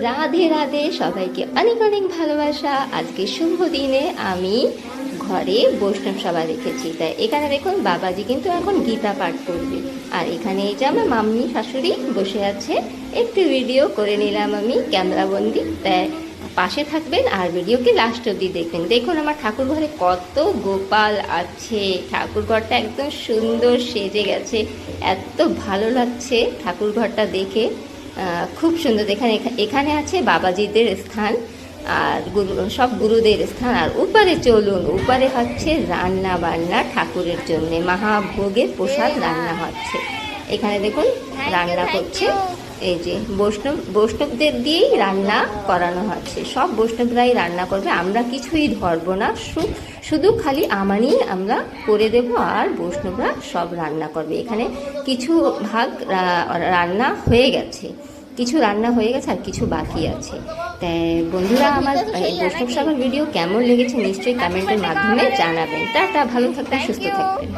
রাধে রাধে, সবাইকে অনেক অনেক ভালোবাসা। আজকে শুভ দিনে আমি ঘরে বৈষ্ণব সভা রেখেছি, তাই এখানে দেখুন বাবাজি কিন্তু এখন গীতা পাঠ করবে। আর এখানে এই যে আমার মাম্মি শাশুড়ি বসে আছে, একটু ভিডিও করে নিলাম আমি ক্যামেরা বন্দি। তাই পাশে থাকবেন আর ভিডিওকে লাস্ট অবধি দেখবেন। দেখুন আমার ঠাকুর ঘরে কত গোপাল আছে, ঠাকুর ঘরটা একদম সুন্দর সেজে গেছে, এত ভালো লাগছে ঠাকুর ঘরটা দেখে, খুব সুন্দর। এখানে এখানে আছে বাবাজিদের স্থান আর সব গুরুদের স্থান। আর উপরে চলুন, উপরে হচ্ছে রান্না বান্না ঠাকুরের জন্য, মহাভোগের প্রসাদ রান্না হচ্ছে। এখানে দেখুন রান্না করছে, এই যে বৈষ্ণবদের দিয়েই রান্না করানো হচ্ছে, সব বৈষ্ণবরাই রান্না করবে, আমরা কিছুই ধরবো না, শুধু খালি আমানই আমরা করে দেব আর বৈষ্ণবরা সব রান্না করবে। এখানে কিছু ভাগ রান্না হয়ে গেছে, কিছু রান্না হয়ে গেছে আর কিছু বাকি আছে। তাই বন্ধুরা, আমার বৈষ্ণব সভার ভিডিও কেমন লেগেছে নিশ্চয়ই কমেন্টের মাধ্যমে জানাবেন। টাটা, ভালো থাকবেন, সুস্থ থাকবেন।